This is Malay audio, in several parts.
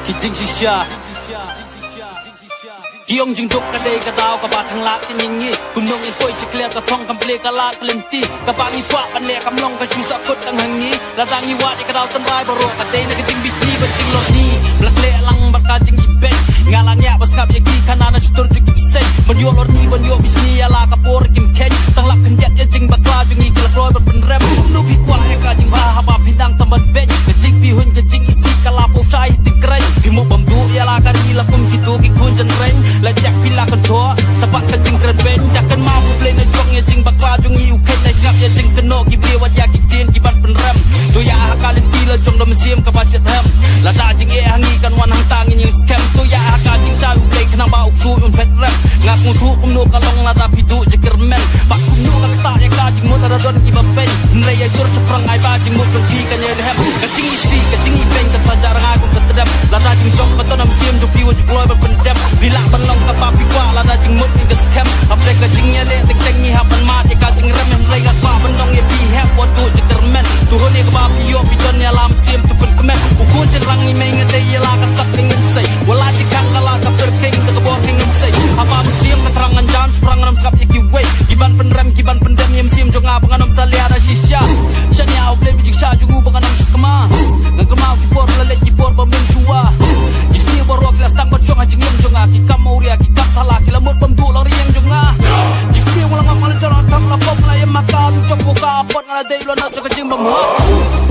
kijing shisha Kiong jing duk kadai kadau kabat hang lak tiningi gunung yang koi cikliat ka thong kample ka lak kelenti ka bangi pak pan le kamlong ka chusa kot tang hangi la dangi wa di kadau tan rai baro ka dei na kijing bisi beting lo ni blak le lang barka jing ibet ngalang ya bas kap yaki kanana chutur jing ibsen menyo lor ni menyo bisi ala ka por kim ken tang lak kenjat ya jing bakla jing i kelak loy ber rem nu bi kwa ya ka jing ba haba pindang tambat bet kijing bi hun kijing isi kala po chai tikrai bi mo bam du ya la ka ri la kum kitu ki kun jan reng la jak pila kan thua sebab ka jing kren ben takkan mampu play na jong ya jing bakla jong i u ken na ngap ya jing keno ki bi wat ya ki tien ki bat pen rem tu ya kalin pila jong dom sim ka bacet hem la da jing e hangi kan wan hang tang in scam tu ya ka jing cha u play kena ba u su un pet rem ngak mu thu kum no ka long la da pi du je kermen ba kum no ka ta ya ka jing mo da don ki ba pen nre ya jur chaprang ai ba jing mo kan ki kan ye hem ka jing isi ka jing i pen ka ta jar ngai kum ka tedam la da jing jong ka to nam sim ju pi wo ju loy ba pen dem bila ban long ka pa pi kwa la da jing mut in scam apre ka jing ye le tek tek ni ha ban ma ya ka jing rem nre ga pa ban long ye pi have what do je kermen tu ho ne ka ba pi yo pi ton ya lam sim tu pen kemen u ko jen rang ni me ngate ya la ka sak ngin sei wala ti kan ka la ka per king ka bo king ngin sei apa sim ka terang anjan sprang ram kap iki way giban pen rem giban pen dem yem sim jong a banganam salia da shisha shanya u ble bi jing sha jungu banganam skama ngang kama ki por la le ki por ba min chua jisni borok la stang ba jong a jing yem jong a ki kam mauria ki kap thala ki la mot bam du la rieng jong a jisni wala ngam mal jara kam la pom la yem maka tu chok ko ka pot ngala dei lo na ka jing bam ha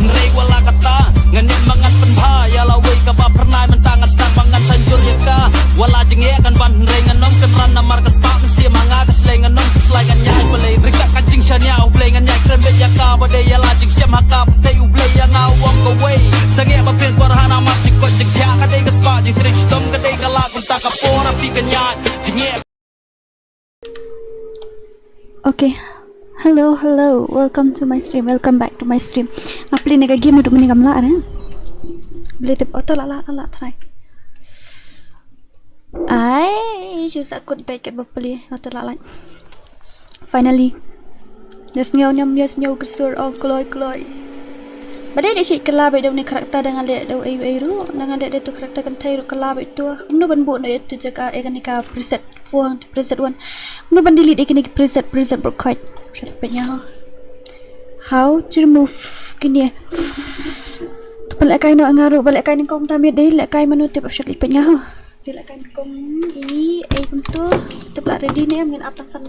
nrei wala kata ngan mangan pen bha ya la wei ka ba pernai men tangan stang mangan sanjur ya ka wala jing e kan ban nrei ngan nom kan ran na mar ka spa sia manga ka sleng ngan nom slai ngan nyai pelai rika ka jing shania u play ngan nyai krem be ya ka ba de ya la jing syam ha ka te u play ya nga walk away sange ba pen par hana ma jing ko jing kya ka de ka spa jing trish tom ka de ka la kun ta ka pora pi kan nyai jing e Okay, hello, welcome to my stream, welcome back to my stream. Apply nega game untuk meningam lah, ne? Boleh tep auto lah, try. Ay, susah akut baik kat bapali auto lah. Finally, des nyam kesur all kloy. Badai dia sih kelab itu ni karakter dengan dia itu ayu dengan dia itu karakter kan thai kelab itu. Menu ban bu itu jaga ekan ika preset phone preset one. Menu ban delete ekan ika preset berkait. Siapa how to remove kini. Balik kain nak ngaruh balik kain kong tamit deh balik kain menutip option lipatnya ha. Balik kain kong ini tu tepat ready ni mungkin up tak 1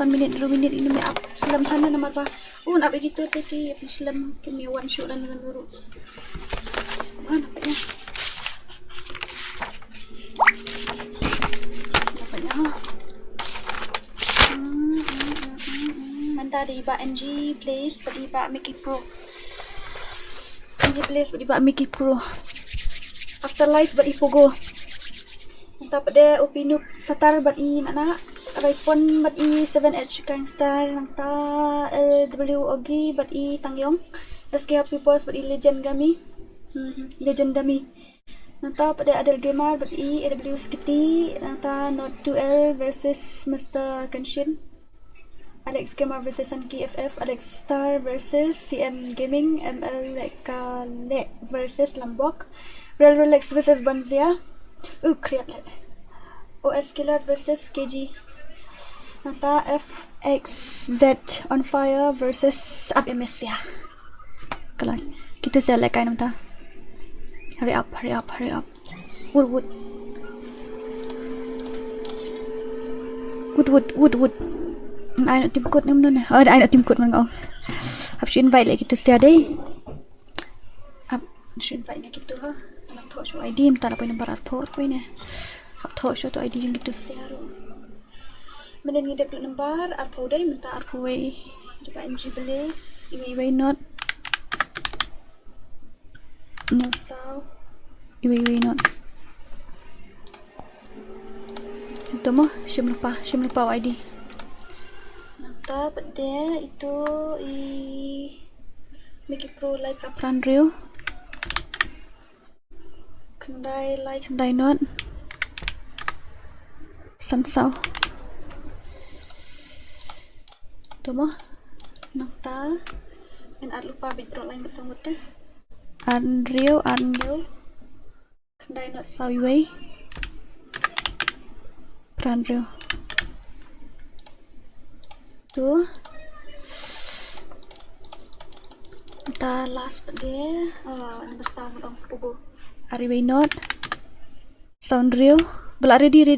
minit 2 minit ini me up selam sana nama apa up begitu tadi selam kini one shot dan dengan buruk nampaknya ha manta di ba NG place pada ba Mickey Pro NG place pada ba Mickey Pro afterlife pada Ipogo entah pada opinu satar bat i nana iPhone bat i 7H kan star nanta LW ogi bat i tangyong SKP boss bat i legend kami legend dami nanta pada adel gamer bat i AW skiti nanta Note 2L versus Mr. Kenshin Alex Gamer versus Sunky FF Alex Star versus CM Gaming ML Lekale versus Lambok Real Relax versus Banzia kreat lah. OS Killer versus KG. Nata FXZ on fire versus MS ya. Kalau kita saya like kain nata. Hurry up. Wood. Ai nak tim kod nam non. Oh, ai nak tim kod man kau. Habis invite lagi kita saya deh. Habis invite lagi kita ha. Thọ số ID mình ta là bên number report với nè học thọ số ID chúng kita share mình nên ngidap number report đây mình ta report với coba NG please iwi not no sao iwi not itu mah siapa lupa ID nanti pada itu Mickey Pro live run real Kandai not Sansao Tuma Nangta and lupa bit lain bersama tu Unreal Kendai not sao way. Prandrio. Tu. Ta last pada number sound dong pugo. Ari way not. Sound rio. Belak ready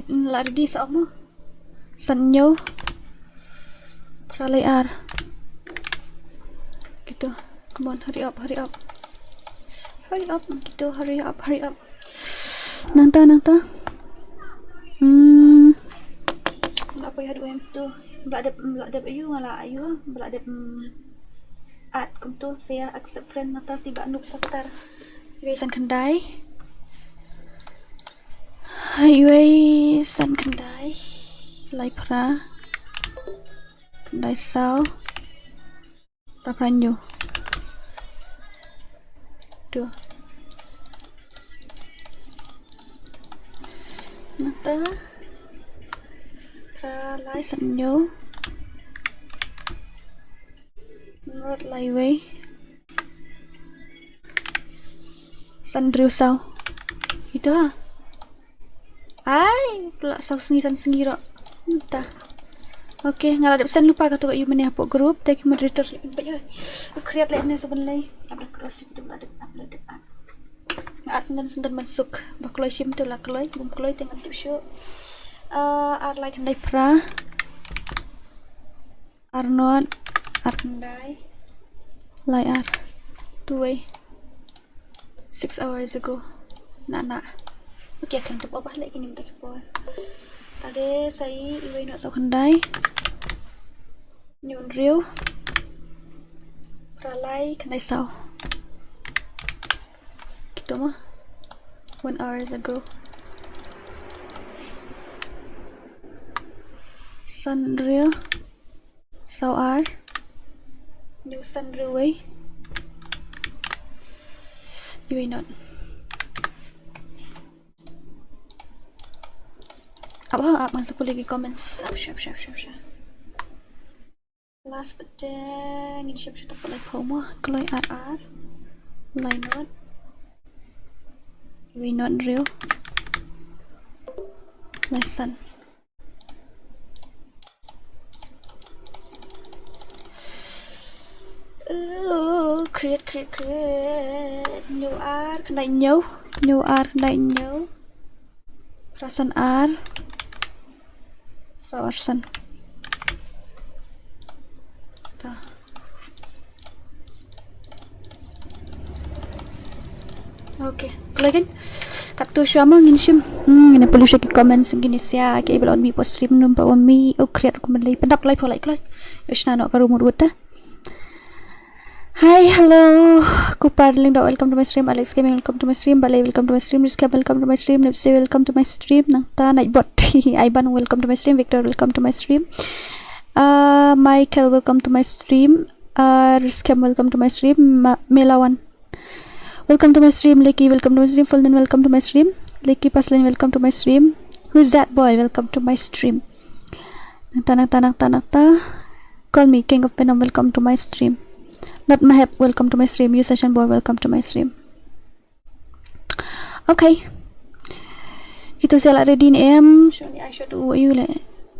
sa mo. Sanyo. Pralay ar. Gitu. Come on, hurry up. Hurry up gitu, hurry up. Nanta. Enggak apa ya dua em tu. Belak ada ayu ngala ayu, belak ada at kum tu saya accept friend atas di Bandung sekitar. San Kendai. Highway San Kendai. Lai Pra. Kendai Sao. Rapranyo. Tuh. Nata. Lai Sanyo. North Highway. Sandrio Sao. Itu ah. Ay, pula Sao sengi ro. Entah. Okay, ngalah pesan lupa kata you mana apa group take moderator sip ya. Create lain sebenarnya. Upload cross itu upload. At sendan masuk. Bakloi sim tu lah kloi, bum kloi tengah tip show. Ar like Kendai Pra. Arnold Kendai. Lai ar. 2 6 hours ago. Nak. Okay, akan tutup apa lagi ni minta kepon. Tadi saya iway nak Sao Kendai. Nyon Rio. Pralay Kendai Sao. Gitu mah. 1 hours ago. Sanrio. Sao R. New Sanrio way. Iway not. Apa masuk lagi comments. Share. Last but then ini share tak boleh promo. Kalau RR line not. We not real. Lesson. Create. New R Kendai Nhau. Perasaan R. Sawarsan. Dah. Okay. Kalau kan kat tu syama ngin sim. Ngin perlu syaki komen segini sia ke belon mi post stream number 1 mi create komen lay pendak lay polai klai. Yoshna nak karu murut dah. Hi, hello. Kuparling do welcome to my stream. Alex Gaming welcome to my stream. Balay welcome to my stream. Rizka welcome to my stream. Nipsey welcome to my stream. Nangta Nightbot. Iban welcome to my stream. Victor welcome to my stream. Michael welcome to my stream. Rizka welcome to my stream. Melawan welcome to my stream. Leki welcome to my stream. Fulden welcome to my stream. Leki Paslin welcome to my stream. Who's that boy? Welcome to my stream. Nangta. Call me King of Venom. Welcome to my stream. Not Mahep, welcome to my stream. You Session Boy, welcome to my stream. Okay. Kita sila ready ni so ni I should do you le.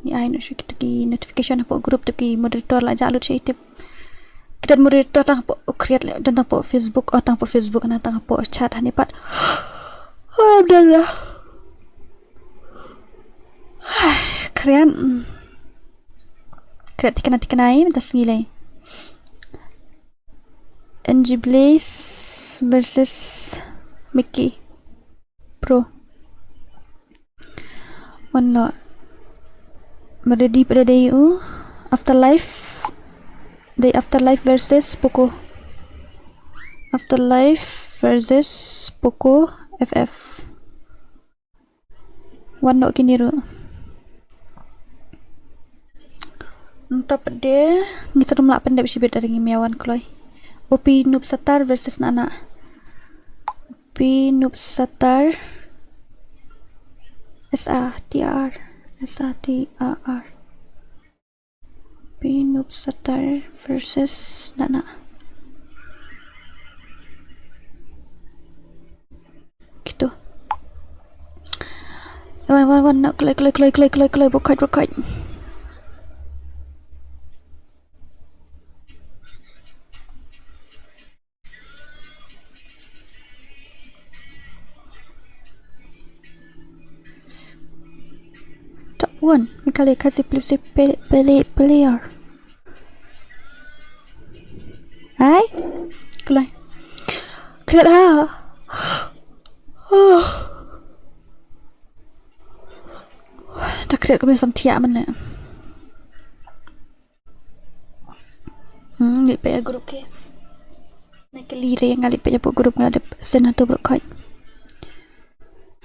Ni I nak kita ki notification apa group tapi moderator lah jalut saya tip. Kita moderator tang apa create le dan tang apa Facebook atau tang apa Facebook na tang apa chat hani pat. Alhamdulillah. Keren. Create tikanai minta sengilai. NG Blaze versus Mickey Pro. Mana ready pada day Afterlife. Day Afterlife versus Poco. Afterlife versus Poco FF. One kini ru. Untuk pada ni satu melak pendek sibit dari ngimiawan kloi. OP Noob Satar versus Nana. OP Noob Satar SATR OP Noob Satar versus Nana. Gitu. Wan nak kelai berkait. Tak Wan, kali kasih player. Hai, kelai dah. Tak kira kami sam tiap mana. Lip ya grup ke. Naik lire ngalip ya grup ngadep senator berkait.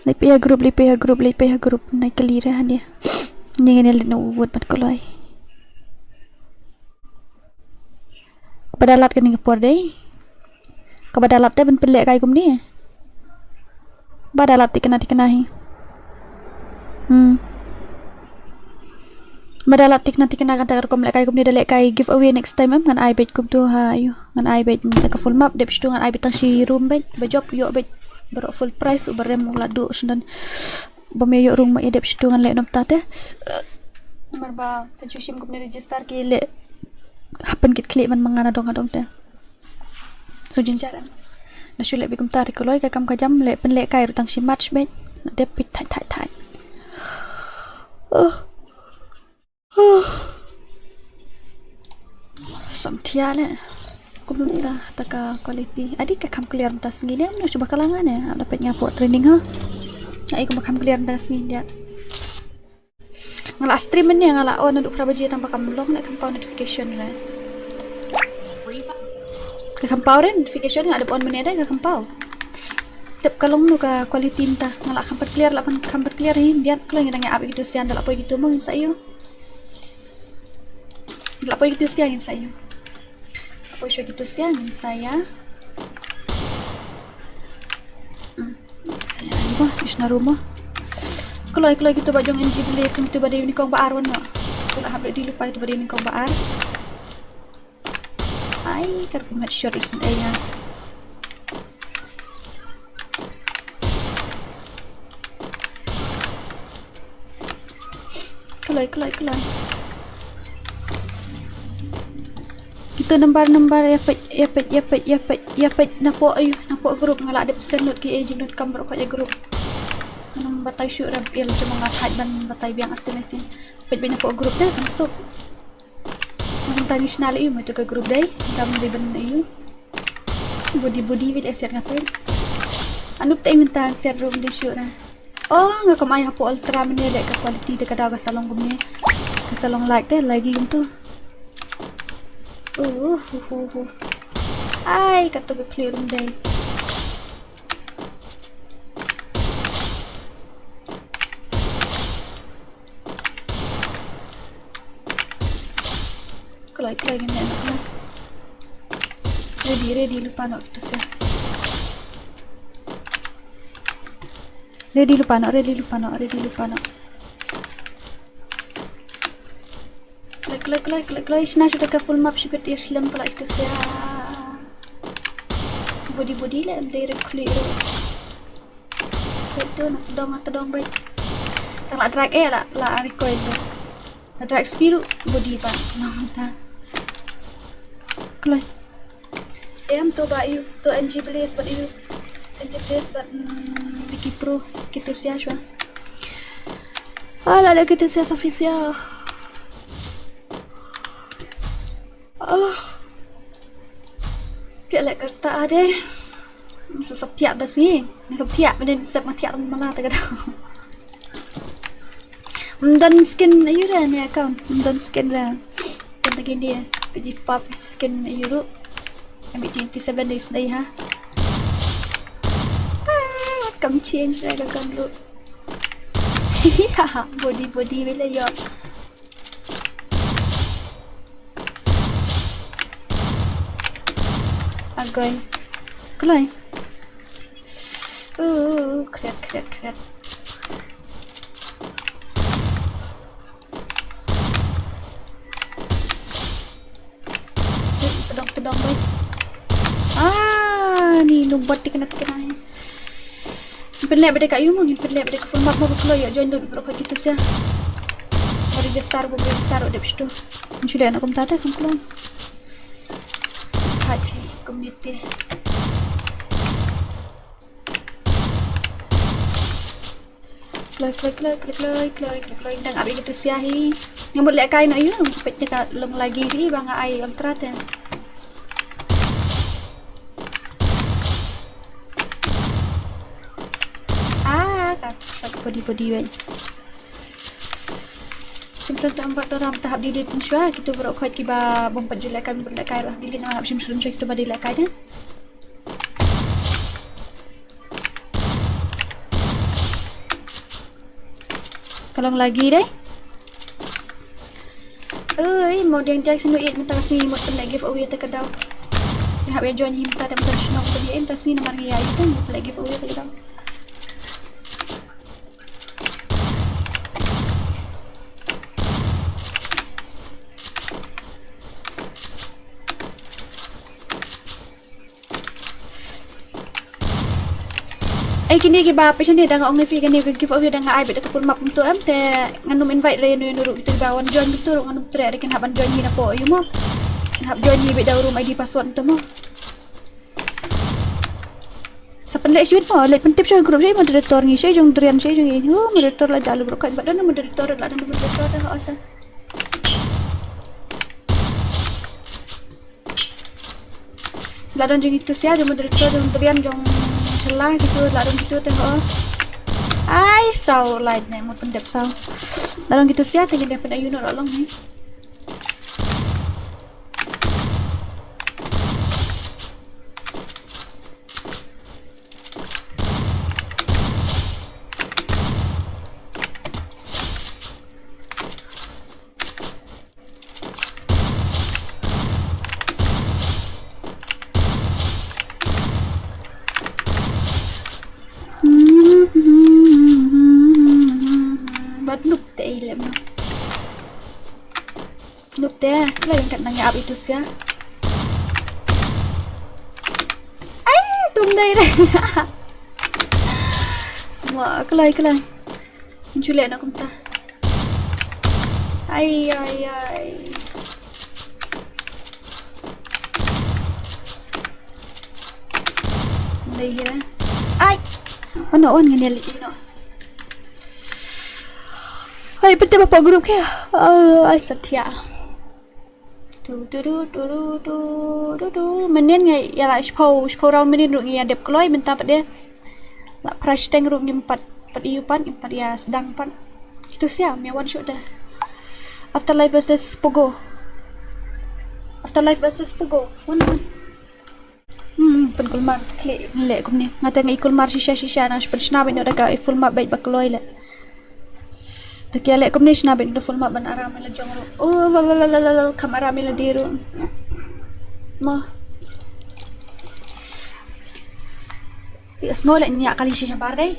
Lip ya grup naik lire dia. Ni no buat pat kolai. Badalat kan ngapur deh. Kabadalat teh ben pelek kai kum ni. Badalat dikenahi. Badalat dikenahi kan kum lek kai kum ni dalek kai giveaway next time ngan ai bet kum tu ha ayo. Ngan ai bet tak full map dep stu ngan ai betang si room bet bajop yo bet berok full price ubarem mula do sundan bameyo room ma dep stu ngan lek nom ta teh. Nomor ba pencusim kum ni register ki lek happen kit klik man mangana dong teh. So jenjaran na shule bikum tarik koloi ka kam ka jam le pen le kai rutang si match bet dep pit thai samtia le kum ta taka quality adik ka kam clear tas ngini am coba kalangan ya dapat ngapo training ha ai kum kam clear tas ngini dia ngala stream ni ngala on aduk prabaji tambah kam long le kam notification le kampau dan notification ada on meneda ke kampau tep kalong nu ka quality ta ngala kampat clear lapan kampat clear ni dia kalau ngidang apa gitu sian dalap apa gitu mong sayo dalap apa gitu sian sayo apa isu gitu sian saya saya iba isna rumah kalau gitu bajong NG beli sum tu badai ni kong baar wan no kalau habis dilupa itu badai ni kong baar ai kar kumat short isin ayah kelai kita nambar ya pet napo grup ngala ada pesan not KHASI not kam berok ya grup nang batai syuk rabil cuma ngakat dan batai biang asli sin pet napo grup dah masuk international itu macam ke grup day ram di ben itu body with aset ngapain anu tak minta share room di show na oh ngak kamai hapo ultra mene lek ka quality te kada ka salong gumne ka salong like deh lagi gitu ai kata ke clear room day kelai gini enak lah ready lupa nak itu sih ready lupa nak kelai sina sudah ke full map sipet Islam kalau itu sih body lah direct clear itu nak tedong baik tak nak drag lah recoil nak drag skill body pak nak kelai em to ba you to NG place but you NG place but Wiki Pro gitu sih aswa ala ada gitu sih official lek kerta ada sop tiap dah sini sop tiap ada sep tiap malah tak ada dan skin ayu dah ni account dan skin dah kan lagi dia pergi pop skin euro ambil 27 days dah ha come change dah kan lu body bila yo agai kelai keren pedang baik ni numbat dikena Penlek pada kat you mo, penlek pada full map mo kalau ya join tu berapa gitu sih. Mari dia start boleh start udah begitu. Mencuri anak kamu tadi kamu keluar. Haji community. Klik. Đang abi gitu sih hi. Yang boleh kai nak you, pet dekat long lagi ni bang ai ultra tu. Body baik. Simpan tempat dalam tahap delete insya kita berokhat kiba bompat julakan berlakai lah delete nama simpan insya kita badi lakai dah. Kalau lagi deh. Mau yang dia sinu it minta si mau pernah giveaway tak kedau. Yang habis join him tak ada minta senang bagi minta si nama dia itu kan pernah giveaway tak kedau. Kini ke bapa macam ni dah ngak only kini give away dah ngak ai bet full map untuk am te nganum invite re nu nuruk kita bawan join betul nganum tre kan haban join ni apa you mo hab join ni bet dah room ID password tu mo sapan lek sibit mo lek pentip saya group saya moderator ni saya jong drian saya jong ini moderator lah jalu brokat badan moderator lah dan moderator dah asa ladon jong itu sia jong moderator jong drian jong salah gitu larang gitu teh ai sau light ni mau pendep sau larang gitu sia teh dia pada you nak long ni Look there, kalau yang kat nanya apa itu sih? Tumdai deh. Wah, kelai. Menculi nak kumta. Ai. Đây ya. Ai. Mana on ngene li no. Hai, pete bapa grup ke? Ai setia. Tu menin ngai ya lah spau round menin ru ngai adep kloi minta pad dia la crash tank ru ngai 4 iupan 4 ya sedang pan itu sia me one shot dah afterlife versus pogo one pen kulmar klik lek kum ni ngata ngai kulmar shisha na spesna ben dak full map baik bakloi la Dekia lek kum ni sna ben full map ban aram la jong ru kamera mila diru mo ti asngol ni akali shisha pare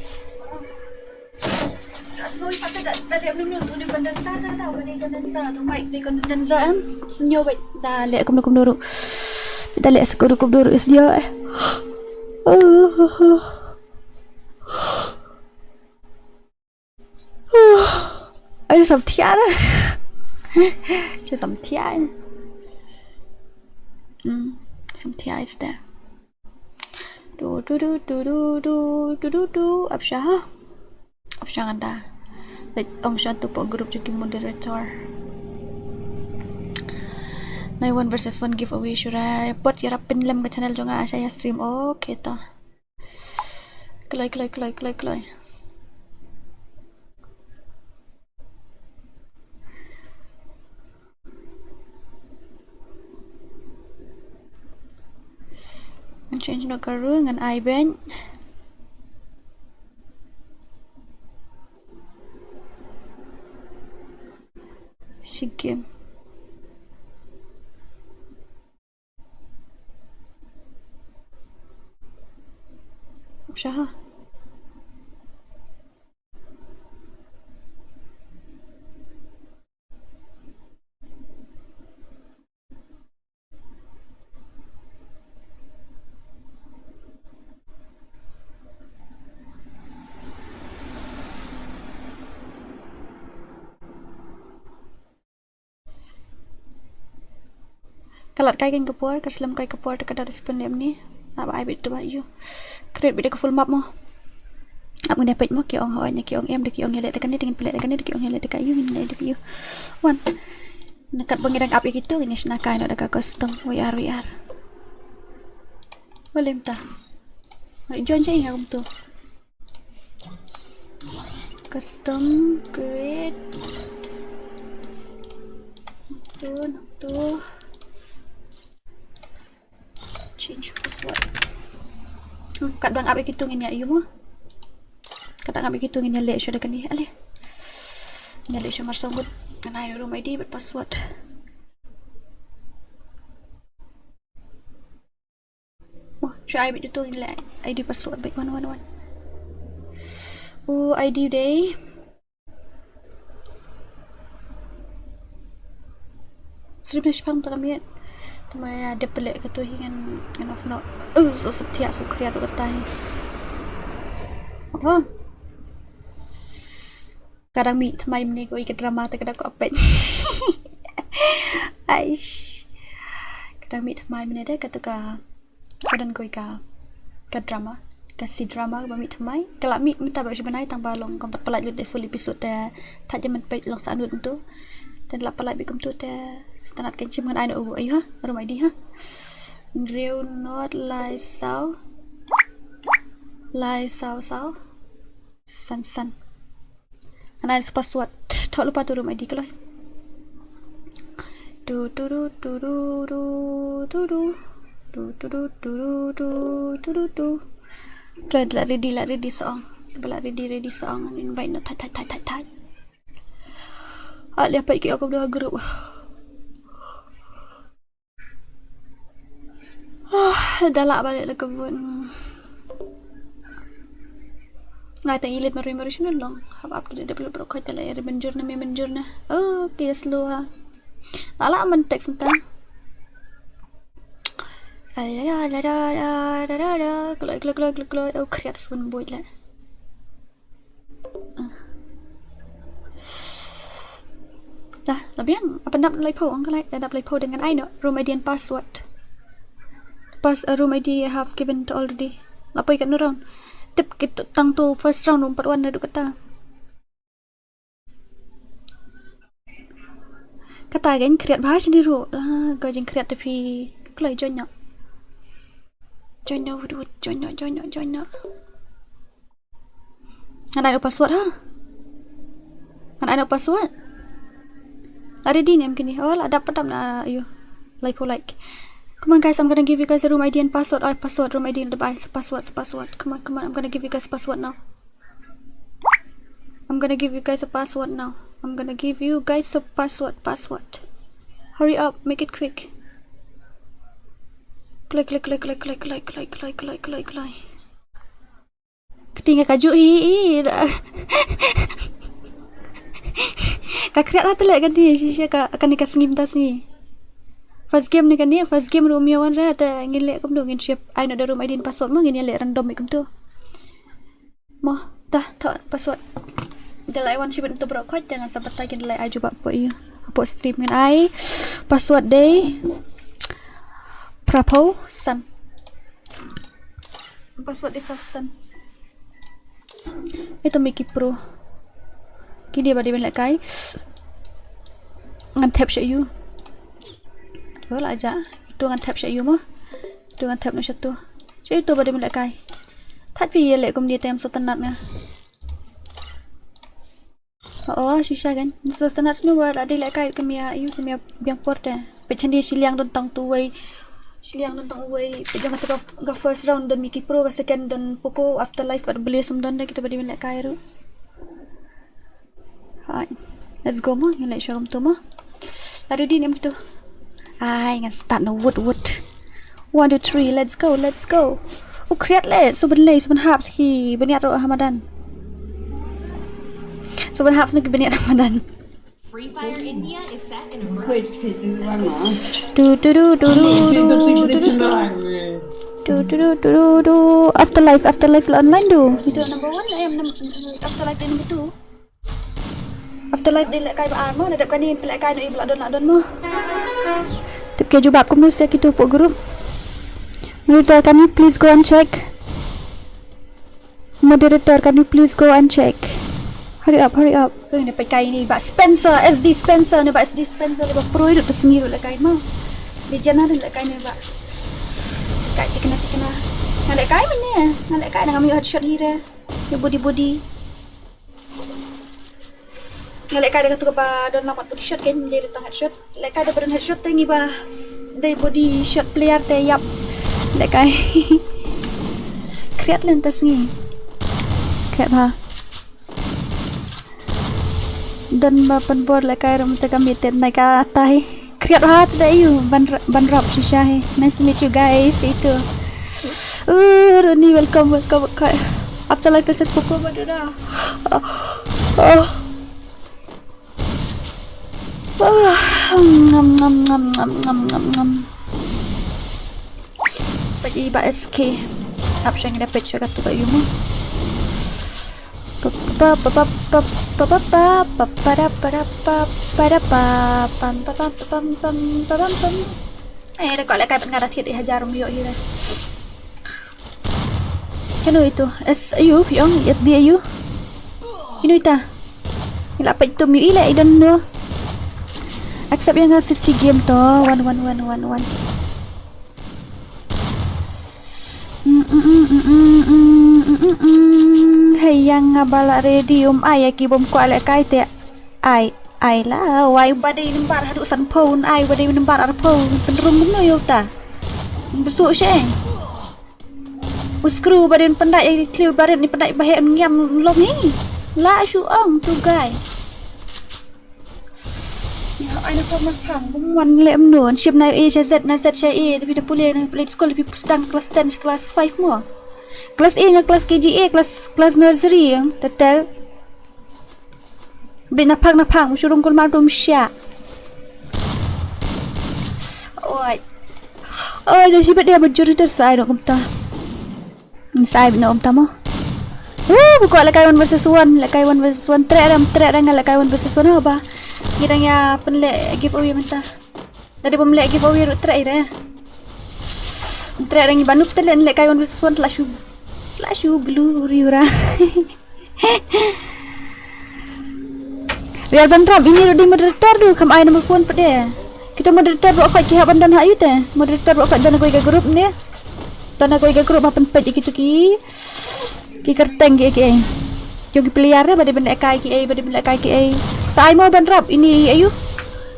asngol pata dari belum ni kondensa dah kondensa tu mic ni kondensa senyo baik dah lek kum duru kita lek kum duru senyo Ayo sắm thia đó Chưa sắm thia Sắm thia is there Option anda like option tu po group juga moderator 1 versus 1 giveaway syurah pot ya rapin lem ke channel jonga saya stream okay toh kelai change no karu ngan ai ben sigim Syah Kalat kai kan kapur, kaslam kai kapur dekat dari film ni. Nak ai bit tu ba you. Create bit full map mo. Ap ngene page mo ki ong ho nya ki ong em de ki ong hele dekat ni dengan pelek dekat ni de ki ong hele dekat you ni de you. One. Dekat pengirang api gitu ini senakai nak dekat custom WR. Boleh minta. Join je ingat tu. Custom create. Tu. Change password. Kat bang api gitu ini ayu mo. Kat api gitu ini lek sudah kan ni. Ale. Ni lek semar sanggut. Kan ai room ID but password. Oh, try bit tu ini lek ID password baik 111. Oh, ID day. Seribu spam tak kami. Teman ada pelak ke tu dengan off no. So setia so kreat tu kata. Apa? Kadang miทำไม ni ko ikut drama tak kadang ko apa. Aish. Kadang mi ทำไม ni dah kata ka. Kadang ko ka drama. Kasi drama ba mi ทำไม kalau mi minta ba sebenarnya tang balong kompat pelak de full episode ta tak jaman page long sanut tu. Dan la pelak bikum tu ta standard kan cim dengan ai no ayu ha room ID ha. Real not lie sao. San. Ana ada password. Tak lupa tu room ID kalau. Du. Glad ready song. Bala ready song. Invite no tat. Lihat baik aku dah grup. Dah lah balik le kebun. Ngai tang ilit mari sini long. Hab up to develop kau tak lah menjurna. Oh, okay slow ha. Tak lah man text mentah. Kalau oh kreat phone boy lah. Dah, labiang apa nak lipo ang kalai dah lipo dengan I no room ID and password. Room ID I have given to already. Lapoi kat nurang. Tip kita tang tu first round part 1 dah kata. Kata kan create bahasa ni ro. Kau jeng create tapi kalau join nak. Join nak. Ada password ha? Ada password? Ada di ni mungkin ni. Oh, ada dapat nak you. Like. Come on guys, I'm gonna give you guys a room ID and password. Password room ID and the password. Come on. I'm gonna give you guys a password now. Password. Hurry up, make it quick. Click. Ketinggal kaju Kak kreat lah telak kan ni Sisya akan dekat sengim tas ni. First game ni kan ni. First game Romeo wan raya. Tak ingin lek kum tu. Ingin siap I nak ada room ID password mo. Ingin lek random ikum tu. Mo. Tak password. Dalai wan siap untuk berokot. Jangan sampai takin dalai I juga apa iya. Apa stream dengan I. Password day. Prapo San. Password day Prapo San. Itu Mickey Pro. Kini dia badi lek kai. Ngan tap siap you. Oh lah aja. Itu ngan tap siap you mah. Itu ngan tap no satu. Siap itu badi lek kai. Thật vì lệ cùng đi tem số tân nặng nè. Shisha kan. So tân nặng nu buat ada lệ kai kemia biang porte. Pecan dia siliang don tang tuai. Siliang don tang uai. Pejan kata ga first round dan Mickey Pro ga second dan poko afterlife pada beli semdan dah kita badi lệ kai ru. Hai. Let's go mah. Yang lệ show tu mah. Ada di ni tu. Ai ngan start no wood. 1 2 3 let's go. Kreat le suben habs ki beniat Ramadan. Suben habs ni beniat Ramadan. FreeFire India is set in a Afterlife online do. Itu number 1 ayam afterlife ni number 2. Afterlife dia lek kai ba mo nadap kan ni lek kai no ibla don mo. Tapi kaya jubab ko musa kita po group. Moderator, can you please go and check? Moderator, can you please go and check? Hurry up, hurry up. Ni pakai ni bak Spencer, SD Spencer ni bak SD Spencer ni bak pro hidup tersendiri lah kai mau. Legend ada lah kai ni bak. Kai tikna. Ngalek kai mana? Ngalek kai nak ambil headshot hira. Ni body. Ngalek kai dekat tu ba don lamat body shot kan dia datang headshot. Lek kai ada headshot tengi ba day body shot player te yap. Lek kai. Kreat lentas ni. Kreat ha. Dan bapan bor lek kai rom te kami te naik ke atas. Kreat ha te you ban rap shisha he. Nice to meet you guys. Itu. Roni welcome. After life saya pukul pada dah. Pagi ba SK. Option yang dapat saya kata kat you mah. Dekat lekai pengarah tiada hajar rumbiok hira. Kano itu? SAU piong SDAU. Ino ita. Ila pa itu mi ila I don't know. Accept yang assist game to 1111. Hey yang ngabala radium ay bom ko ala kai te ay lah why badai nembar hadu san phone ay badai nembar ar phone penrung no yo ta besuk she uskru badan pendak yang clear badan ni pendak bahaya ngam long ni la shu ong tu guy ya ai nak makan wan lem non ship na A Z na Z A tapi dah boleh na play school lebih sedang kelas 10 kelas 5 mo kelas A na kelas KGA kelas nursery yang tetel bin napang musyurung kul madum sya oi dah sibat dia majority sai dok kumta sai bina umta mo buka lakai 1 versus 1 trek dengan lakai 1 versus 1 apa kiranya penlek giveaway mentah tadi pemlek giveaway rut trek dah trek dengan banup telen lakai 1 versus 1 Lashu blue riura. Real bandram ini di moderator tu kam ai nombor phone pada. Kita moderator buat kat kihab bandan hak you teh. Moderator buat kat dana koi group ni. Dana koi group apa page gitu ki. Ki kerteng ki. Jogi pelihara pada benda kai ki pada benda kai ki. Sai mau bandram ini ayu.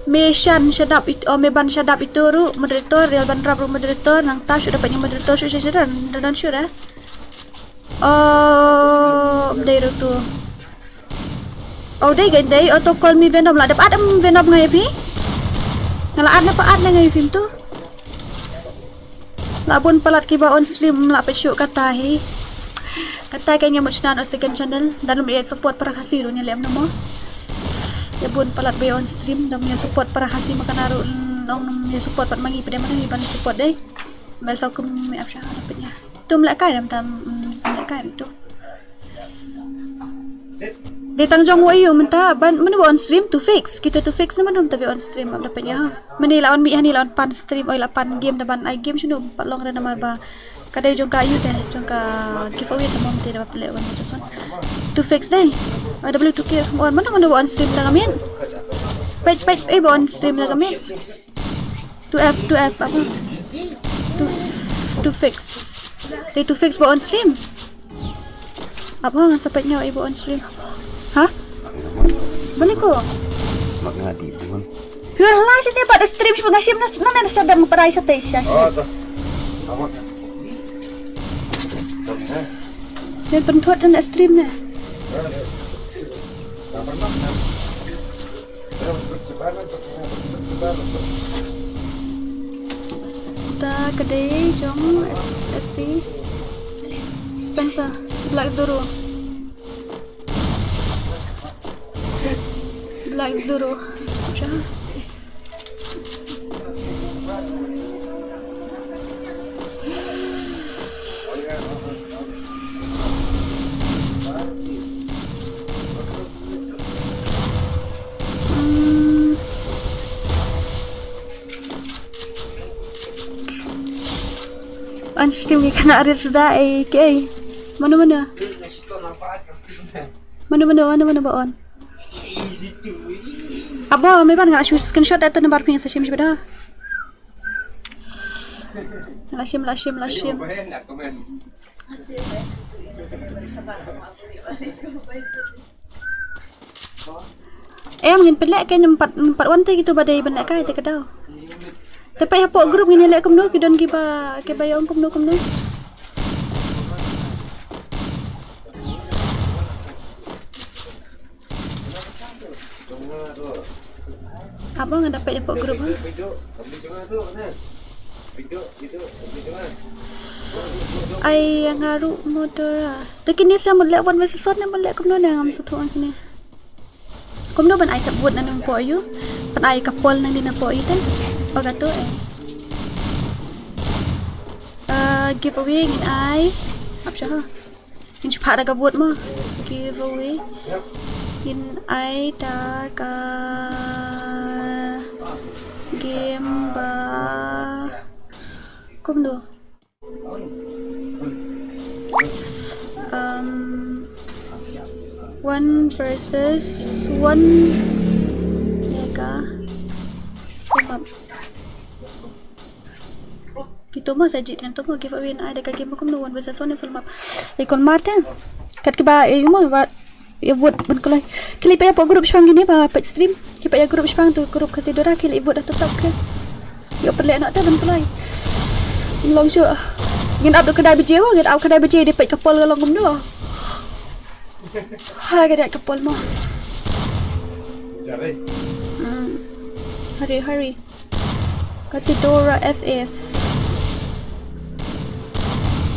Meshan shadap itu meban shadap itu ru moderator real bandram ru moderator nang tas sudah dapatnya moderator sudah dan sudah. Dari tu. Day gandai auto call me Venom lah. Dapat ada Venom ngai pi? Ngalaan apa ada ngai film tu? Labun palat ki ba on stream la pe show kata he. Kata kayaknya mo channel second channel dan mo support para KHASI ro nyalem namo. Ya bun palat be on stream dan mo support para KHASI makan aro nong mo support pat mangi pada mana ni ban support dai. Bel sau kum me apsha dapatnya. Tu melakai tam melakai tu. Dia tangjong wa you menta ban mana on stream to fix. Kita to fix nama dum tapi on stream ab dapatnya. Meni lawan mi hani lawan pan stream oi lapan game daban I game sinu pat long rena marba. Kadai jong ka you teh jong ka giveaway tamam te dapat play one season. To fix dai. Ada boleh tukar on mana ngono on stream dah gamin. Page on stream dah gamin. To F apa? To fix. Day to fix on stream. Apa ngan sampainya ibu on stream? Hah? Boleh ko? Mak ngadi pun. Hur lah sih dia pada stream pengasih mana ada sadar memperai sate sih. Jangan pentuat dan stream ni. Ta kedai jom SC Spencer Black Zoro macam On stream ni kena ada sudah ke. Mana? Mana ba on? Aba, may ban shoot screenshot ato ng barping sa shim dah. Lashim. Mungkin pelak kan empat wanti gitu badai benak kai te kadau. Tapi apa grup ni lek kumno kidon kiba ke bayong kumno. Abang nak dapat grup ha? Ai ngaru motor. Dekini saya mulai wan versus sot ni mulai kumno na ngam sutuan kini. Kumno ban ai tabut nan po ayu. Pan ai kapol nang dina po iten. Pagato giveaway ngin ai. Apa sah? Ngin cepat ada kabut mo. Giveaway. Ngin ai ta ka game ba kumno. One versus one mega gitu mah saja dan tu mah giveaway ada kaki makum no one versus one full map ikon mata kat kiba mo ba ya vote ban kulai klip ya po grup spang gini ba page stream kipa ya grup spang tu grup khasidora kili vote dah tetap ke yo perle nak tu ban kulai long sure ngin up kedai biji wa ngin up kedai biji di page kapol galong kum no ha kedai kapol mo jare hurry khasidora FF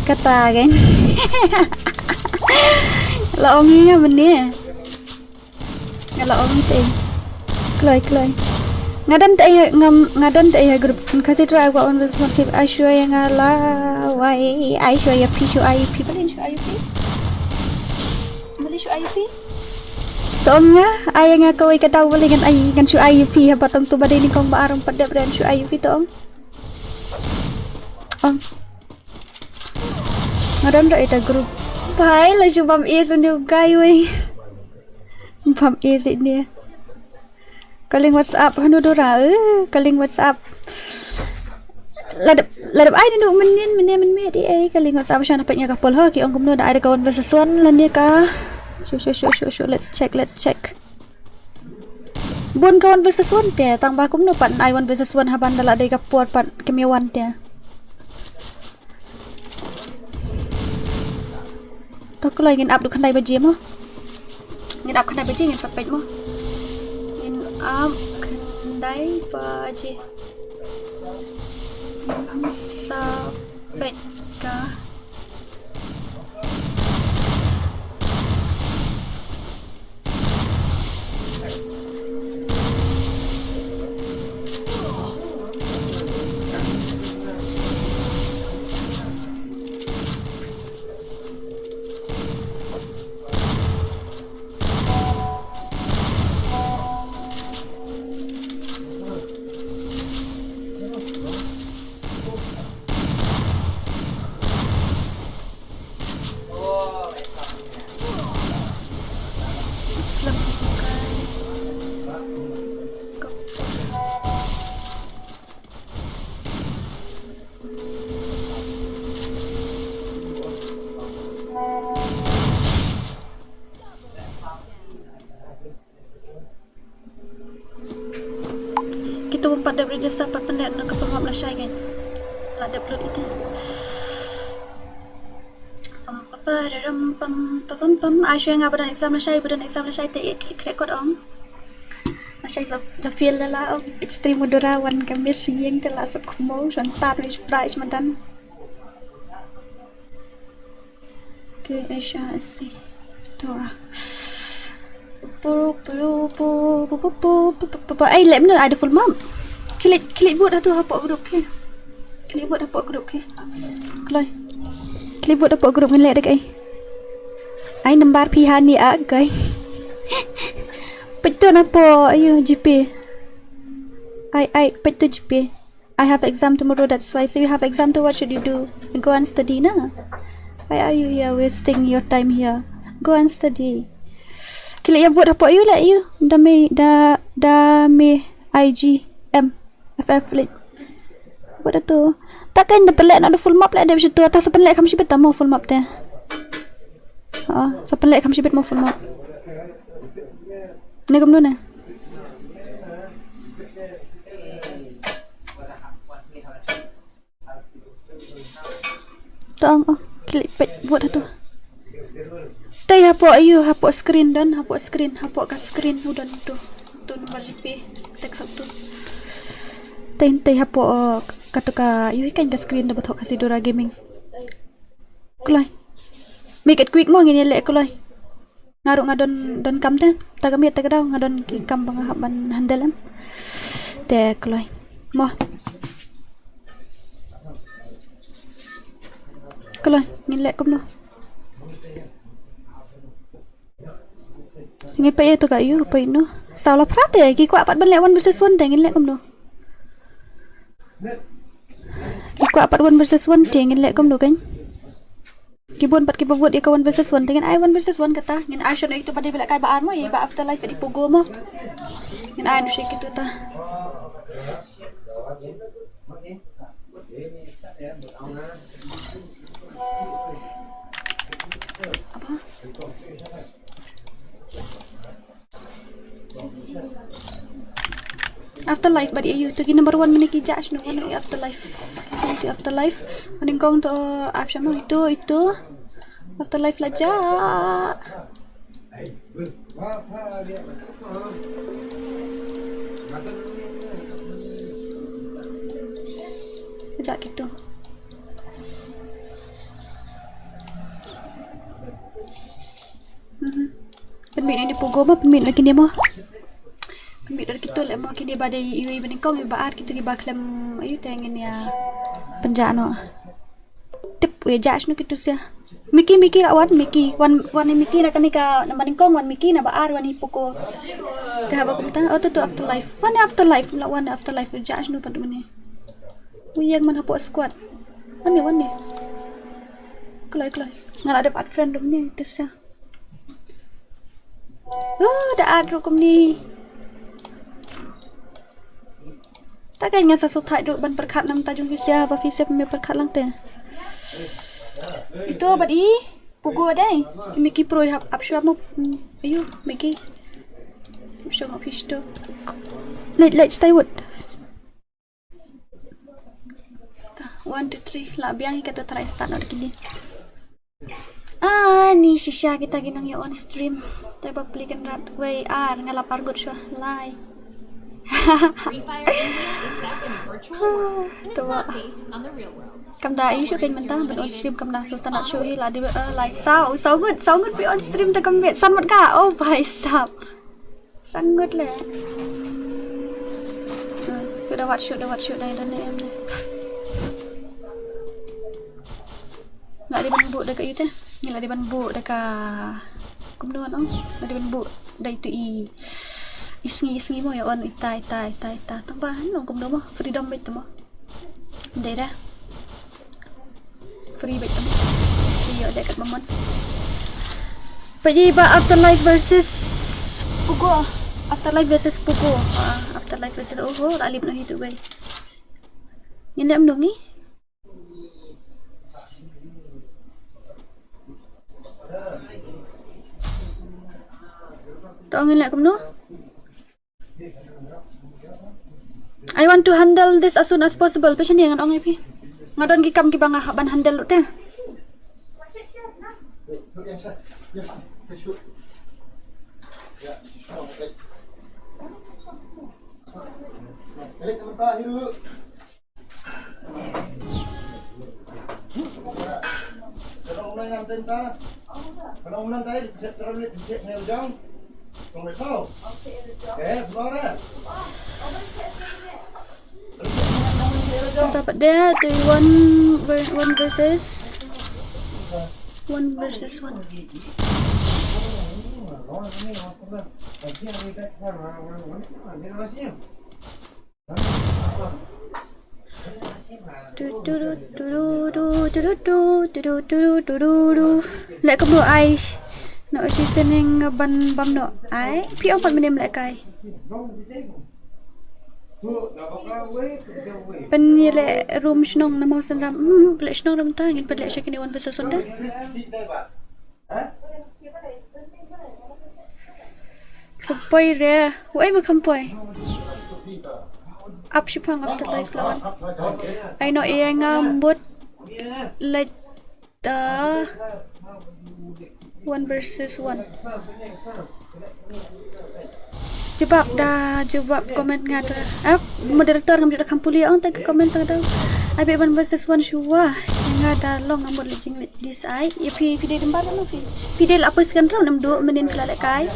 kata kan laongi nga benih laongi teh kloi ngadon teh grup khasidora aku on versus on I show yang ala wai I show ya pi balen show IUP tong nga ay nga kau ikat tahu boleh kan show IUP apa tong tu badai ni kong baarong pada brand show IUP tong ngadon ita grup bhai la show bam is on guy we bam is ini kaling WhatsApp hanu DORA kaling WhatsApp ladap ai nu men di ai kaling WhatsApp siya napatnya kapol ha ki ong kumno da ada kawan bersasuan lan dia ka show let's check bon kawan bersasuan te tambah kumno pan ai wan bersasuan haban dala dai kapor pan kemiwan te tak ko ingin up du khandai baji mo ngin up khandai baji ngin sapet mo ngin up khandai baji sapet ka kita empat dah register 4 pendat nak ke form Malaysia kan ada upload itu pam Aisyah ngah badan exam Malaysia klik record on Malaysia the feel la on extreme DORA wan kamis yang telah sekmo son tat which price mantan KHASI DORA ai lem nữa ada full map klik buat dah tu apa grup ke klik buat apa grup ke kloi klik buat apa grup ngelek dak ai nambar pihan ni guys betul apa ayo GP ai betul GP I have exam tomorrow, that's why. So you have exam to what should you do? Go and study, na? Why are you here wasting your time here? Go and study. Kila ya buat apa you like you? Dame IG M FF lit. Buat tu. Takkan dia pelik nak ada full map lah dia macam tu. Atas sepelik kamu sibit tak mau full map dia. Sepelik kamu sibit mau full map. Ni kamu ni. Tang klik pet buat tu. Tai hapuk ayu, hapuk screen dan hapuk ka screen udah tu. Tu nombor GP teks tu. Tai hapuk kata ka ayu kan ka screen dapat hok khasidora gaming. Kulai. Make it quick mo ngini lek kulai. Ngaruk ngadon kam ten. Tagamit tagadaw ngadon kam bangahaban handalam. De kulai. Mo. Kulai, ngilek kom no. Ngil pa ito kayo, pa ino. Saula prate, kikwa apat ban lewan versus 1 ngilek kom no. Kikwa apat 1 versus 1 ngilek kom no kan. Kibon pat kibawot ikaw 1 versus 1 dengan I 1 versus 1 kata. Ngin action itu pada bila kay baan mo, ba afterlife di pugo mo. Ngin ay no shake itu ta. Apa? Afterlife badi ayu tu number 1 meniki judge no one afterlife mending kong to option mo itu afterlife laja sejak gitu. Penmit ni pugo mah penmit lagi dia mah. Penmit dari kita lek mah kini badai iwi beningkong baat kita gi baklem ayu tengin ya. Penjano. Tip we judge no gitu sia. Miki lah wan Miki. Wan ni Miki nak ni ka beningkong wan Miki na baar wan ni pugo. Dah ba kumta tu afterlife. Wan afterlife la wan afterlife judge no padu ni. Uyang man hapok squad. Wan ni. Kelai. Ngan ada part friend dum ni tu sia. Dah ada kum ni. Takkan nga sa sutai do ban perkat nam tajung visya ba visya me perkat lang te. Ito badi pugo dai. Miki pro up shop mo. Ayo Miki. Show mo fish to. Let's stay wood. 1 2 3 labiang kita try start na kini. Ni sisya kita ginang yo on stream. Tayo paplikan rat way ngalapar good siya lie. FreeFire India is set in a virtual world and it's not based on the real world. Kam da isu kan mentah ben on stream kam da sultan nak show hila di like so good be on stream ta kam bet sangat ka oh bhai sab sangat le udah watch shoot nai dan em ni nak di ban bu dekat you teh ni lah di ban bu dekat kemudian nak di ban bu dah itu isngi mo ya on ita tambahan no kemudian mo freedom bet mo daerah free bet mo iyo dekat mamon Pwede ba afterlife versus Pugo? Afterlife versus Pugo. Afterlife versus Oho, alip na hidup bay. Hindi am dungi. Taongin lang no? I want to handle this as soon as possible. Passion niya nga ongay pi. Nga doon gikam kiba nga haban handle udah. Dapat dia do one versus one. Lại cầm đồ ai nó chỉ xin anh bắn bấm nọ aiพี่ông bắn bên em lại cài bên như lệ room snong namo sanram lệ snong ram ta ngin lệ check in one versus one Kampoi re wai ma kampoi up shipang after life lawan I know yang but like the 1 versus 1 jawab komen ngada moderator ngam jada kampuli on tag komen sang daw I be 1 versus 1 sure ngada long amot lijing this I ya pi de dembar no pi de apa sekan raw nam do menin fla le kai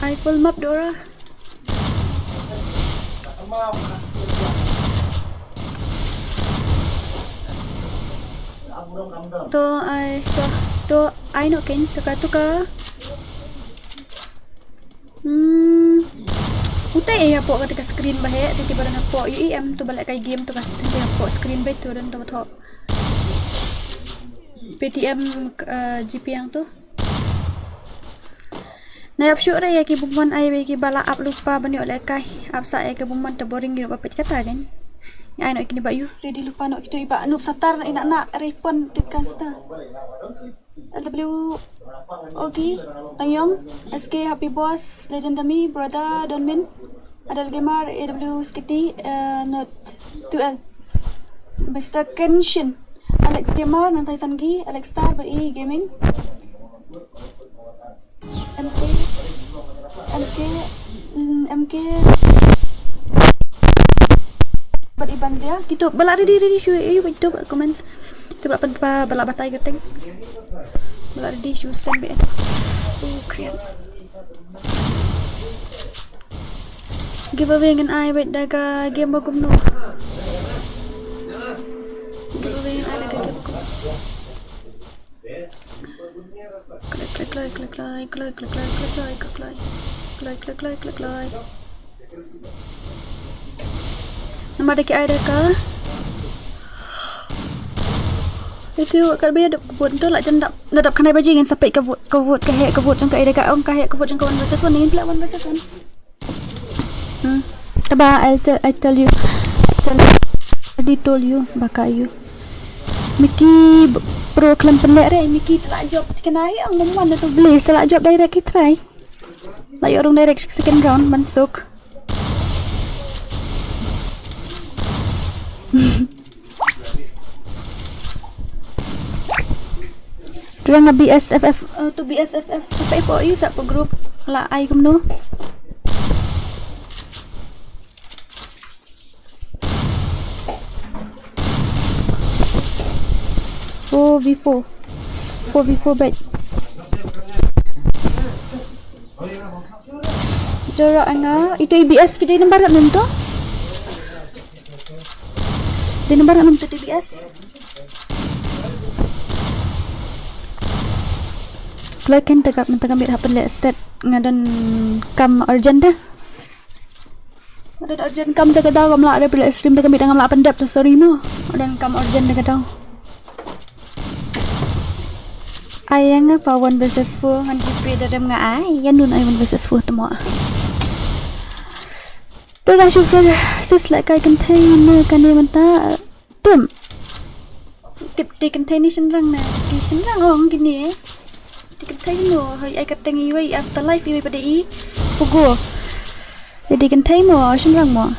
I full map Dora to I no ken tuka utai ya po ketika screen bahe tiba-tiba na po UEM tu balik kay game tu kasi tiba po screen bahe tu dan tu betul PTM GP yang tu na apsyo ra ya ki bumman ay ki bala up lupa bani oleh kai up sa ay ki bumman te boring gino papet kata kan ay no ikini ba yu ready lupa no kito iba nup satar na ina respond requesta LW Ogi Tangyong SK Happy Boss Legendami Brother Donmin Adal Gamer AW Skitty Not 2L Mr. Kenshin Alex Gamer Nantai Sangi Alex Star BE Gaming MK Bat Iban Zia gitu balak ready show you itu comments itu balak batai geteng balak ready show send be keren giveaway dengan I wait daga game bagum no giveaway dengan I daga game bagum klik nama deki ada ka itu kat biar kebut tu lah jendap nadap kanai bajing kan sampai kebut kahek kebut jangka ada ka ong kahek kebut jangka 1 versus 1 ni pula 1 versus 1 Aba I tell you I told you baka you Miki pro klam pendek re Miki telak job kenai ang ngomong tu beli telak job direct kita try lagi orang direct second round masuk Durang na BSFF to BSFF sampai po you sa group la ay kumno four v four bet Dora anga itu IBS video nomor kat nento di nomor kat nento IBS Kalau kan tegak mengambil apa le set ngadan kam urgent dah ada urgent kam jaga tahu kam lah ada livestream tegak dengan lah pendap sorry mo dan kam urgent jaga tahu ayang apa 1 versus 4 han GP dalam ngai yan nun ay 1 versus 4 temo do la shuf sis like I container kan dia menta tum tip di container senrang na di senrang ong gini di container hay ay katangi way after life way pada I pugo jadi container mo senrang mo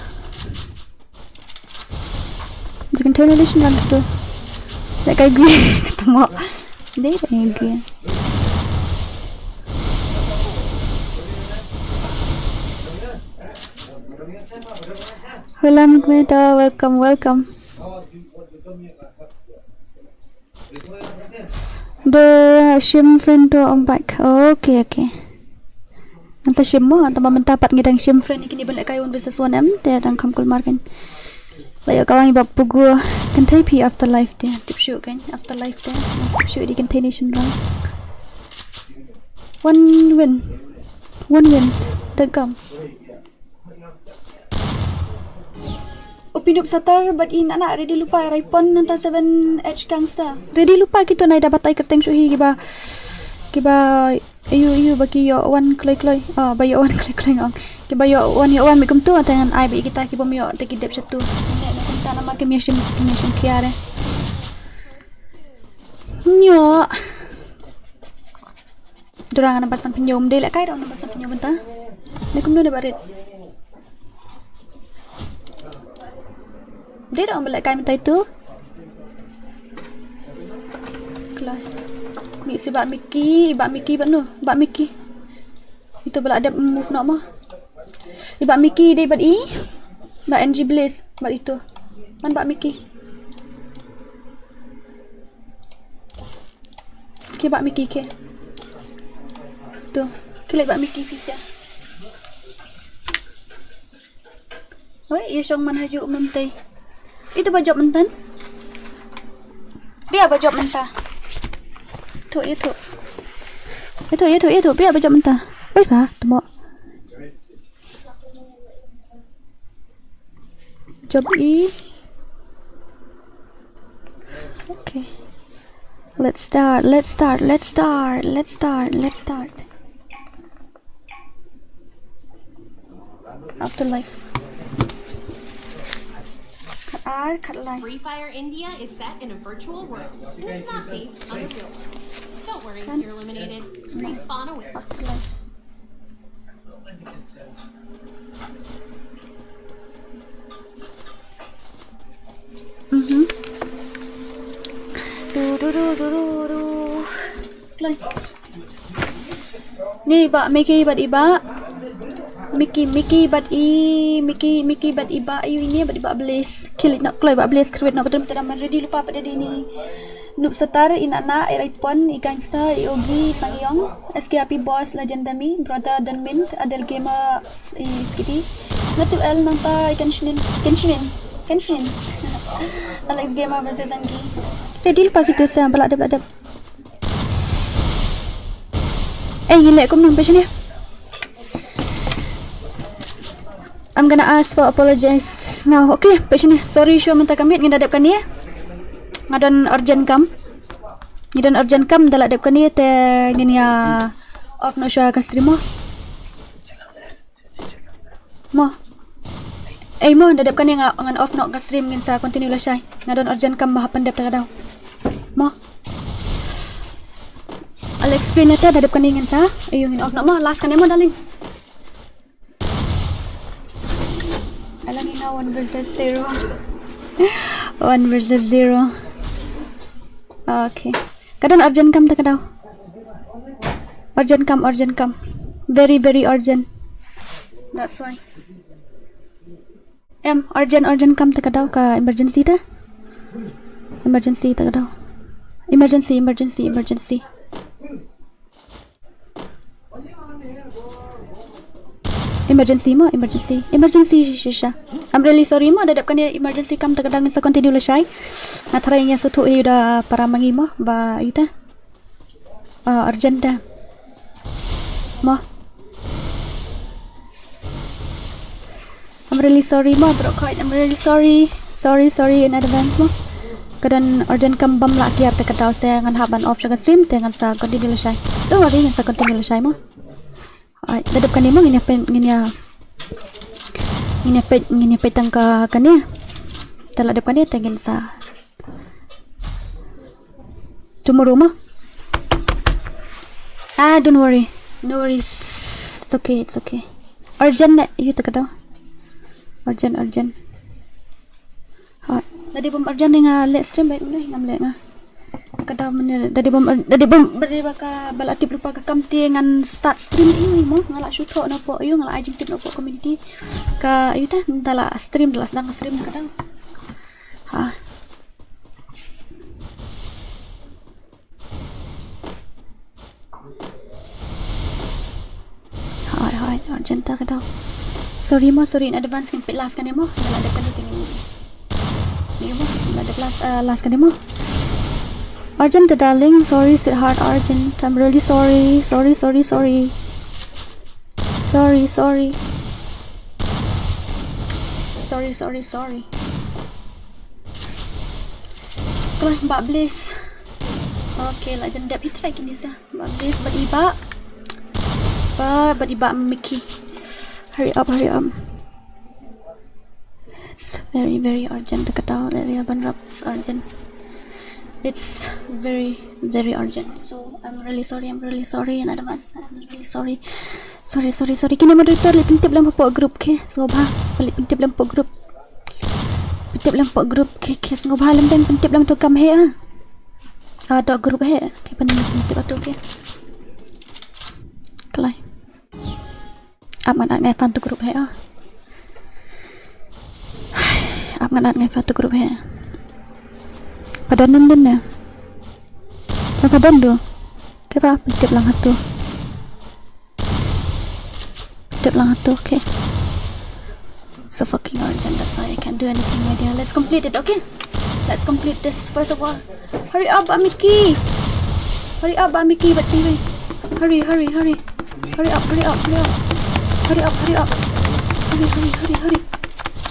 di container di senrang tu like I gue ketemu Dia lagi. Hello Mekmeta, welcome. The shim friend to on bike. Okay. Nanti shim mo, atau mendapat ngidang shim friend ini balik kayu versus 1M, dia dan kamkul marken. Layak kawan iba pugu kan tapi afterlife dia tip show kan afterlife dia tip show di containation rang One win. Tegam. Pinup satar but in anak ready lupa raipon nanta 7H gangsta. Ready lupa kita nai dapat ai kerteng suhi kiba ayu bagi yo one kloi bayo one kloi ang kiba yo one mikum tu tangan ai bi kita kiba yo te kidep satu nek kunta nama kemission kiare nyo dorang ana pasang penyum de lek kai dong pasang penyum benta nekum do de barit dia orang belak kain mentai tu. Kelah. Mik sebab Miki banu, bak Miki. Itu belak ada move nak mah. Ibak Miki dia bak i. Bak NG Blaze bak itu. Man bak Miki. Ke bak Miki ke. Tu. Kelek bak Miki fisia. Oi, ia song man haju mentai. Itu bajak mentan. Biar bajak mentah. Itu. Biar bajak mentah. Oi fa, temo. Job E. Okay. Let's start. Afterlife. FreeFire India is set in a virtual world, and it's not based on the real world. Don't worry, you're eliminated. Respawn away. Ni ba Mickey bat iba. Mickey bat iba ayu ini bat iba Blaze kill nak kloi bat Blaze create nak betul man ready lupa pada dia ni noob setar inana iraipon INSTA iogi tangyong SKP boss legendami brother dan mint adel gamer skiti natu l nanta kenshin Alex gamer versus Anggi ready lupa gitu saya belak ada gila aku menang passion ya. I'm gonna ask for apologize now. Okay, patient. Sorry, show minta kami ngadapkan dia. Ngadon urgent kam. Ngadon urgent kam dalak dapkan dia te ngini ya off no show kas stream mo. Mo dadapkan dia ngan off no kas stream ngin sa continue la shay. Ngadon urgent kam mahapan dap daw. Mo. I'll explain nata dadapkan dia ngin sa. Ayun ngin off no mo last kan mo darling. Alang ina 1 versus 0. 1 versus 0. Okay. Kadang urgent kam tak kadaw. Urgent kam. Very urgent. That's why. Urgent kam tak kadaw ka emergency ta? Emergency tak kadaw. Emergency. Emergency shisha. I'm really sorry mo dadapkan dia emergency kam takadangin sa continue la shay. Natry niya sa tu da para mangimo ba ita. Urgent da. Mo. I'm really sorry mo bro kait. I'm really sorry. Sorry in advance mo. Kadan urgent kam bam la kiar takadaw sa ngan haban off sa stream tengan sa continue la shay. Tu wari sa continue la shay mo. Ay, dadapkan ni mo nginya petang ka kanya. Tala dadapkan dia tengin sa tomorrow mo. Don't worry. No worries. It's okay. Urgent na yu takadaw. Urgent. Ay, dadi bom urgent nga let's stream baik mo ngam le nga. Kada men dadi bom berde ka balatip lupa ka kamti ngan start stream ini mo ngala shoot na po ayo ngala ajing tip na po community ka ayo ta tala stream dalas nang stream kada ha hai urgent ta kada sorry in advance kan last kan mo ngala ada kan tingin ni mo ngala ada last kan mo Arjun, the darling. Sorry, sweetheart. Arjun, I'm really sorry. Sorry. Sorry. Kalau Mbak Bliss. Okay, lah jendap itu lagi ni sah. Mbak Bliss, Mbak Iba Mickey. Hurry up. It's very, very urgent. Dekat tahu dari Abang Rap. It's urgent. It's very, very urgent. So I'm really sorry in advance. I'm really sorry. Sorry. Kini moderator lip pintip dalam pokok group ke. Sobha balik pintip dalam pokok group. Ke ngobha lam dan pintip dalam tu kam he ah. Ada group he. Ke pintip tu ke. Kelai. Ap ngat ngai fan tu group he ah. Ap ngat ngai fan tu group he. Padon nandun na. Padon do. Kaya pintip lang hatu. Okay. So fucking urgent. That's why I can't do anything, my dear. Let's complete it, okay? Let's complete this first of all. Hurry up, Amiki. Hurry up. Hurry up. Hurry up.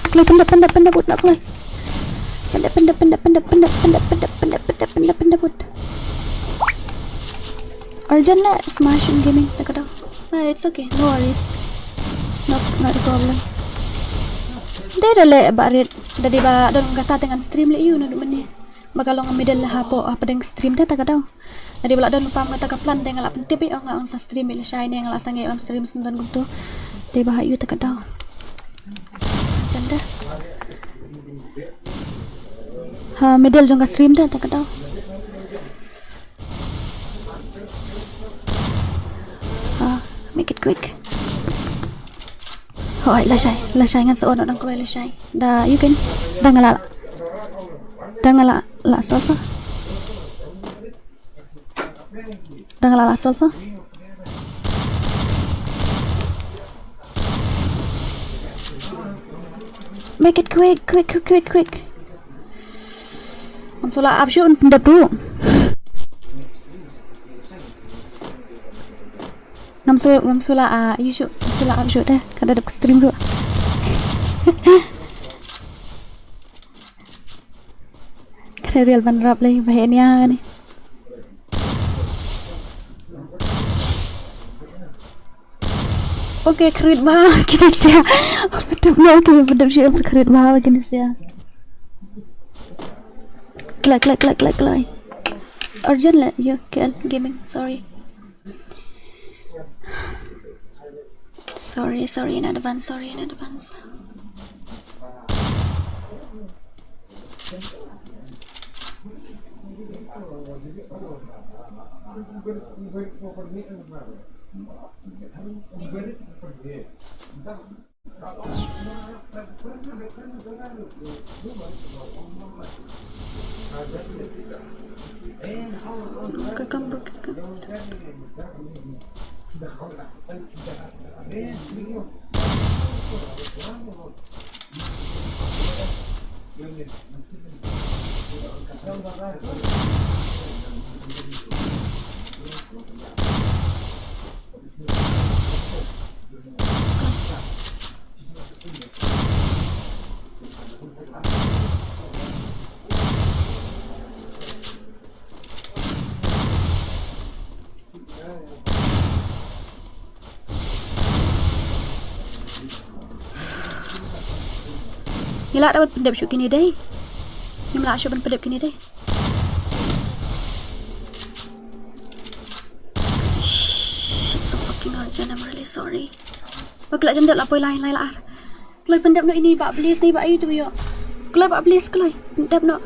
Kelai penda buat nak kelai. Penda buat. Urgent lah, smashing gaming. Tak ada. It's okay, no worries. Not a problem. Dia dah le barit. Dari ba don kata dengan stream le you nadu meni. Bagalong middle lah apa dengan stream dah tak ada. Dari bala don lupa mata ka plan dengan lap tip oh nga sa stream ile shine yang la sange am stream sundan gumto. Dia bah you tak ada. Janda. Ha middle jong ka stream dah tak ada. Make it quick. Hỏi là sai ngăn sợ nó đang coi là sai. Da you can đang la solfa. Đang la solfa. Make it quick. Ang sula option pendap dulu. Ngam sula you should sula up shoot dah kada ada stream dulu. Kada real ban rap lagi bahaya ni. Okay, kredit bah kita sia. Betul lah kita betul sih kredit bah kita sia. Kelai. Urgent lah you KL gaming. Sorry in advance. Kakambur. Nila dapat pendap syuk kini deh. Nila syuk pendap kini deh. Shh, it's so fucking urgent. I'm really sorry. Bakal jendela lapoi lain lah. Kalau pendap no ini bak belis ni bak itu yo. Kalau bak belis kalau pendap no.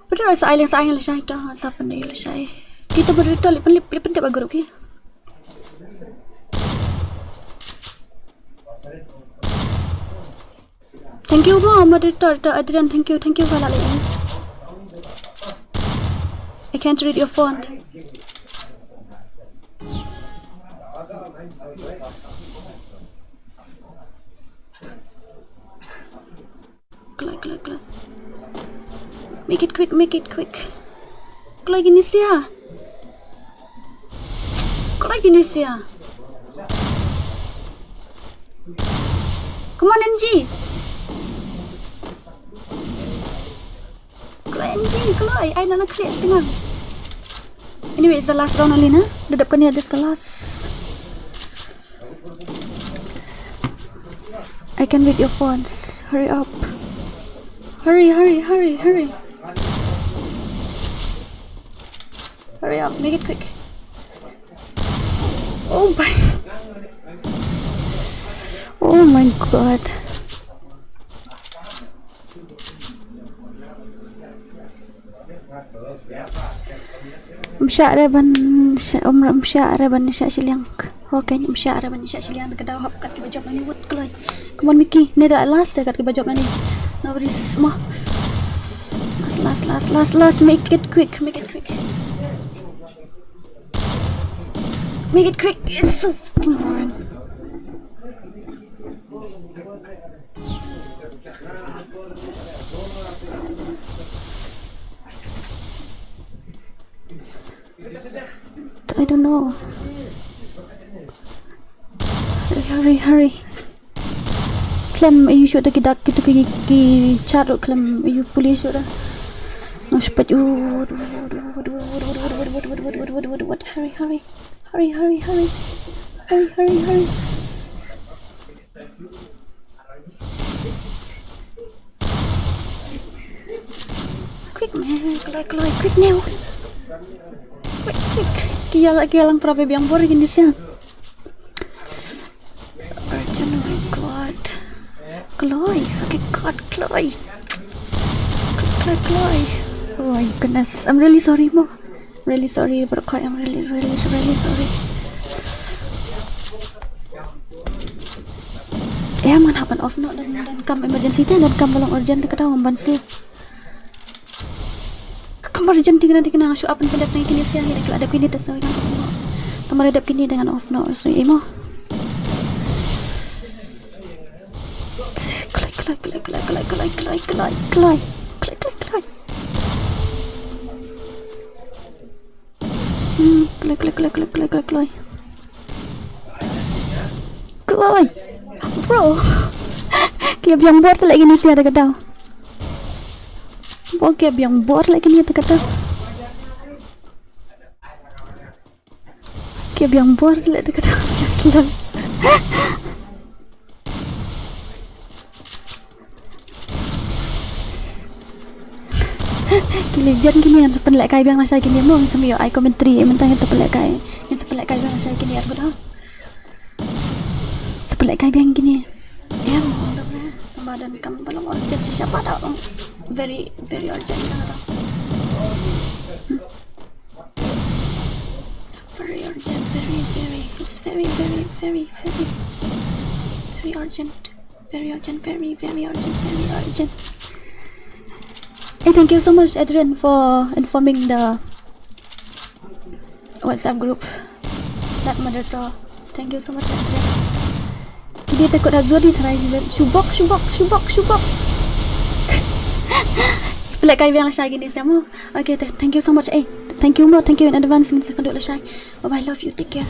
Betul sayang lah saya dah. Siapa ni lah saya. Kita berita pendap agak okey. Thank you bro, moderator Adrian. Thank you for that. I can't read your font. Kelak. Make it quick, make it quick. Kalau gini sia. Kalau gini sia. Come on, NG. Kalau NG, kalau I nak clear tengah. Anyway, it's the last round only, na? Dedapkan ni ada kelas. I can read your fonts. Hurry up. Hurry, hurry, hurry, hurry. Hurry up, make it quick. Oh my. Oh my god. Msyaraban msyaraban sya silyang. Okay, msyaraban sya silyang dekat hop kat ke job ni wut kelai. Come on Mickey, ni dah last dekat ke job ni. Nobody semua. Last, make it quick, make it quick. Make it quick, it's so fucking boring. I don't know. Hurry. Claim you should take it to ki chat or claim you police or but you hurry. Quick man, quick now. Quick. Kia lang prabe biang bor gini siya. Urgent, oh my god. Chloe. Oh my goodness. I'm really sorry, Mo. Really sorry, but I'm really sorry. Man happen off no dan kam emergency dan kam belum urgent dekat dalam bansil. Kam urgent nanti kena show up pendak naik kini siang ni ada kini tes dengan off no. Tamar ada kini dengan off no so emo. Clay. Clay. Bro. Kaya biang buat lagi ni siya dekat daw. Kaya biang buat lagi ni dekat daw. Kaya biang buat lagi dekat daw. Aslan. Kilijan kini yang sepelek kai biang nasa kini mo kami yo I commentary mentang yang sepelek kai biang nasa kini argo dah sepelek kai biang kini ya badan kamu belum urgent siapa tahu very urgent dah very urgent it's very urgent. Hey, thank you so much, Adrian, for informing the WhatsApp group. That mother draw. Thank you so much, Adrian. Dia takut Azur di terai juga. Shubok. Pelak kai biang lasai gini sama. Okay, thank you so much. Thank you in advance. Saya kan duduk lasai. Bye bye, love you. Take care.